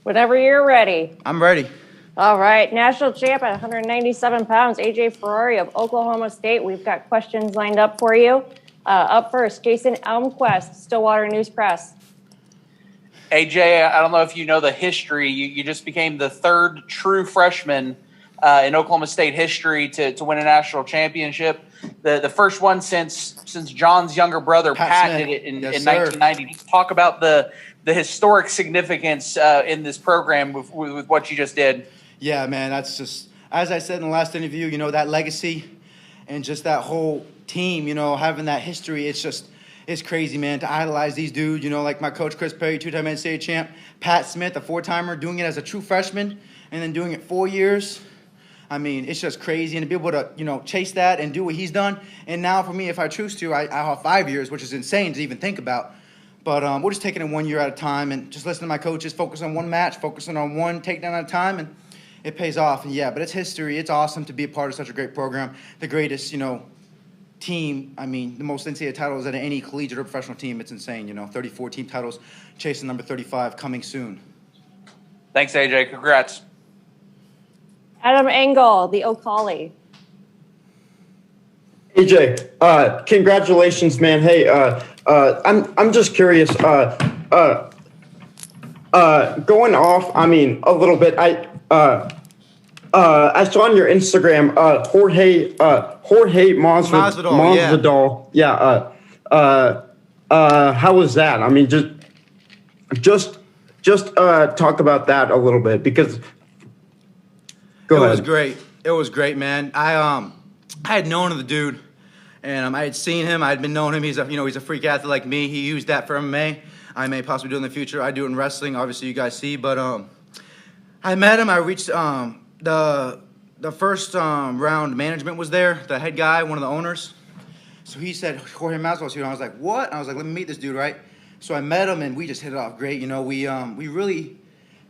Whenever you're ready. I'm ready. All right. National champ at 197 pounds, AJ Ferrari of Oklahoma State. We've got questions lined up for you. Up first, Jason Elmquist, Stillwater News Press. AJ, I don't know if you know the history. You just became the third true freshman in Oklahoma State history to win a national championship. The first one since John's younger brother, Pat did it in 1990. Talk about the historic significance in this program with what you just did. Yeah, man, that's just, as I said in the last interview, that legacy and just that whole team, having that history, it's crazy, man, to idolize these dudes, like my coach Chris Perry, two-time NCAA champ, Pat Smith, a four-timer, doing it as a true freshman and then doing it 4 years. I mean, it's just crazy, and to be able to, chase that and do what he's done. And now for me, if I choose to, I have 5 years, which is insane to even think about. But we're just taking it 1 year at a time and just listening to my coaches, focus on one match, focusing on one takedown at a time, and it pays off. And yeah, but it's history. It's awesome to be a part of such a great program. The greatest, team. I mean, the most NCAA titles at any collegiate or professional team. It's insane, 34 team titles, chasing number 35 coming soon. Thanks, AJ. Congrats. Adam Engel, the O'Colly. AJ, congratulations, man. Hey, I'm just curious. Going off, I mean, a little bit. I saw on your Instagram, Jorge Masvidal. Yeah. How was that? I mean, just talk about that a little bit because. Go ahead. It was great, man. I had known of the dude, and I had seen him. I had been knowing him. He's a freak athlete like me. He used that for MMA. I may possibly do it in the future. I do it in wrestling. Obviously, you guys see. But I met him. I reached the first round. Management was there. The head guy, one of the owners. So he said Jorge Masvidal's here. And I was like, what? I was like, let me meet this dude, right? So I met him, and we just hit it off great. We really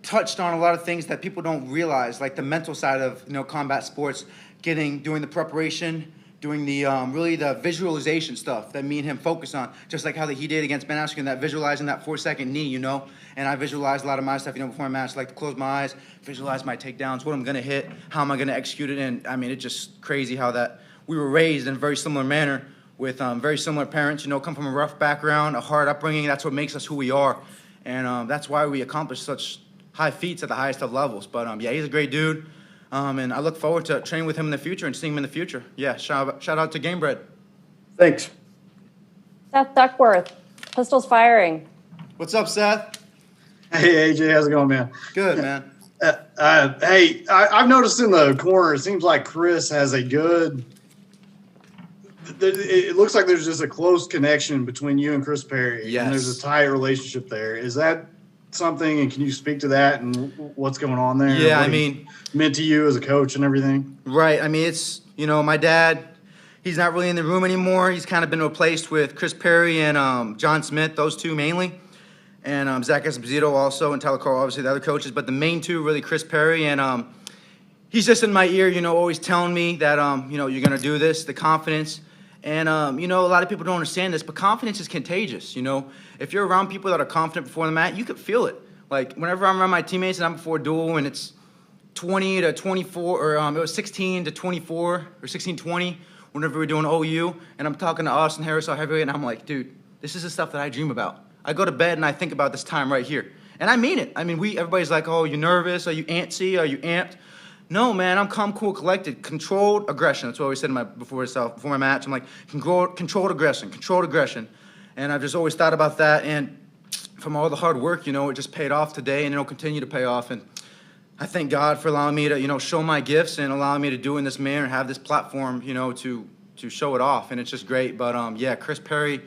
touched on a lot of things that people don't realize, like the mental side of combat sports, doing the preparation, doing the really the visualization stuff that me and him focus on, just like how he did against Ben Askren, that visualizing that 4-second knee, and I visualized a lot of my stuff, before a match, like to close my eyes, visualize my takedowns, what I'm gonna hit, how am I gonna execute it, and I mean, it's just crazy how that we were raised in a very similar manner with very similar parents, come from a rough background, a hard upbringing. That's what makes us who we are, and that's why we accomplish such high feats at the highest of levels. But yeah, he's a great dude, and I look forward to training with him in the future and seeing him in the future. Yeah, shout out to Gamebred. Thanks. Seth Duckworth, Pistols Firing. What's up, Seth? Hey, AJ, how's it going, man? Good, man. Hey, I've noticed in the corner, it seems like Chris has a good – it looks like there's just a close connection between you and Chris Perry. Yes. And there's a tight relationship there. Is that something, and can you speak to that and what's going on there? Yeah, I mean, meant to you as a coach and everything. Right. I mean, it's my dad. He's not really in the room anymore. He's kind of been replaced with Chris Perry and John Smith, those two mainly, and Zach Esposito also, and Tyler Carl, obviously the other coaches. But the main two, really, Chris Perry, and he's just in my ear, always telling me that you're gonna do this, the confidence. And, a lot of people don't understand this, but confidence is contagious, If you're around people that are confident before the mat, you could feel it. Like, whenever I'm around my teammates and I'm before a duel and it's 20 to 24, or it was 16 to 24, or 16-20, whenever we're doing OU, and I'm talking to Austin Harris, our heavyweight, and I'm like, dude, this is the stuff that I dream about. I go to bed and I think about this time right here. And I mean it. I mean, everybody's like, oh, you nervous? Are you antsy? Are you amped? No, man, I'm calm, cool, collected. Controlled aggression. That's what I always said before my match. I'm like, controlled aggression. And I've just always thought about that. And from all the hard work, it just paid off today, and it'll continue to pay off. And I thank God for allowing me to, show my gifts and allowing me to do in this manner and have this platform, to show it off. And it's just great. But, yeah, Chris Perry,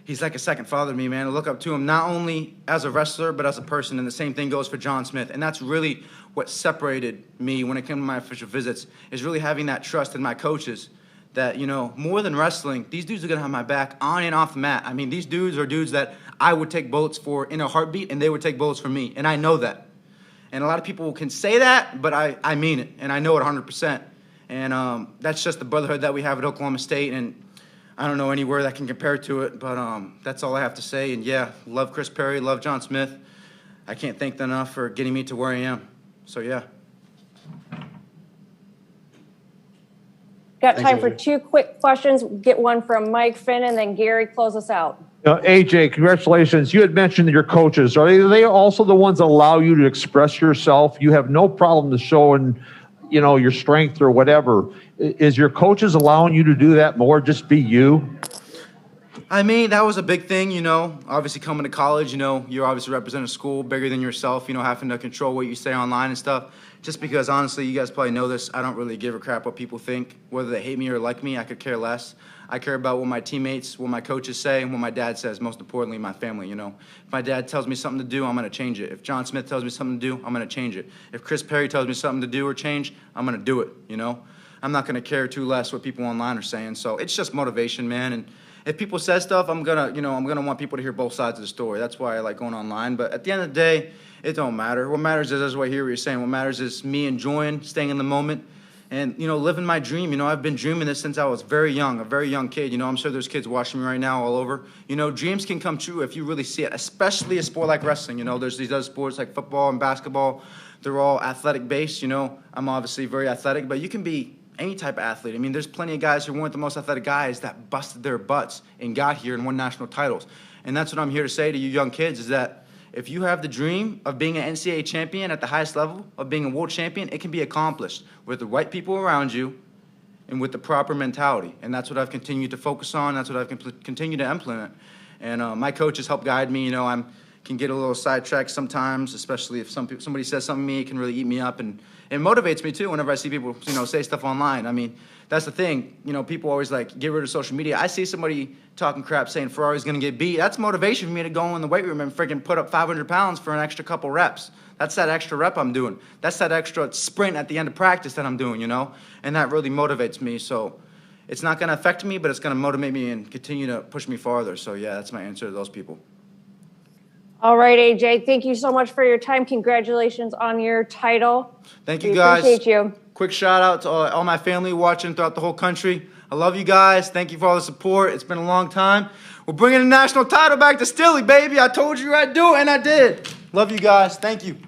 he's like a second father to me, man. I look up to him not only as a wrestler but as a person. And the same thing goes for John Smith. And that's really what separated me when it came to my official visits, is really having that trust in my coaches that, more than wrestling, these dudes are going to have my back on and off the mat. I mean, these dudes are dudes that I would take bullets for in a heartbeat, and they would take bullets for me. And I know that. And a lot of people can say that, but I mean it, and I know it 100%. And that's just the brotherhood that we have at Oklahoma State, and I don't know anywhere that can compare to it, but that's all I have to say. And, yeah, love Chris Perry, love John Smith. I can't thank them enough for getting me to where I am. So, yeah. Got Thanks, time for AJ. 2 quick questions. Get one from Mike, Finn, and then Gary, close us out. AJ, congratulations. You had mentioned that your coaches, are they also the ones that allow you to express yourself? You have no problem to showing, your strength or whatever. Is your coaches allowing you to do that more, just be you? I mean, that was a big thing, obviously coming to college, you're obviously representing a school bigger than yourself, having to control what you say online and stuff. Just because, honestly, you guys probably know this, I don't really give a crap what people think. Whether they hate me or like me, I could care less. I care about what my teammates, what my coaches say, and what my dad says, most importantly, my family, If my dad tells me something to do, I'm going to change it. If John Smith tells me something to do, I'm going to change it. If Chris Perry tells me something to do or change, I'm going to do it, I'm not going to care too less what people online are saying. So it's just motivation, man. And if people say stuff, I'm gonna want people to hear both sides of the story. That's why I like going online. But at the end of the day, it don't matter. What matters is what I hear what you're saying. What matters is me enjoying, staying in the moment, and living my dream. I've been dreaming this since I was very young, a very young kid. I'm sure there's kids watching me right now all over. Dreams can come true if you really see it, especially a sport like wrestling. There's these other sports like football and basketball. They're all athletic based. I'm obviously very athletic, but you can be any type of athlete. I mean, there's plenty of guys who weren't the most athletic guys that busted their butts and got here and won national titles. And that's what I'm here to say to you young kids is that if you have the dream of being an NCAA champion at the highest level, of being a world champion, it can be accomplished with the right people around you and with the proper mentality. And that's what I've continued to focus on. That's what I've continued to implement. And my coaches help guide me. I can get a little sidetracked sometimes, especially if somebody says something to me, it can really eat me up. And it motivates me, too, whenever I see people, say stuff online. I mean, that's the thing. People always, get rid of social media. I see somebody talking crap saying Ferrari's going to get beat. That's motivation for me to go in the weight room and freaking put up 500 pounds for an extra couple reps. That's that extra rep I'm doing. That's that extra sprint at the end of practice that I'm doing, And that really motivates me. So it's not going to affect me, but it's going to motivate me and continue to push me farther. So, yeah, that's my answer to those people. All right, AJ, thank you so much for your time. Congratulations on your title. Thank you, guys. Appreciate you. Quick shout out to all my family watching throughout the whole country. I love you guys. Thank you for all the support. It's been a long time. We're bringing the national title back to Stilly, baby. I told you I'd do it, and I did. Love you guys. Thank you.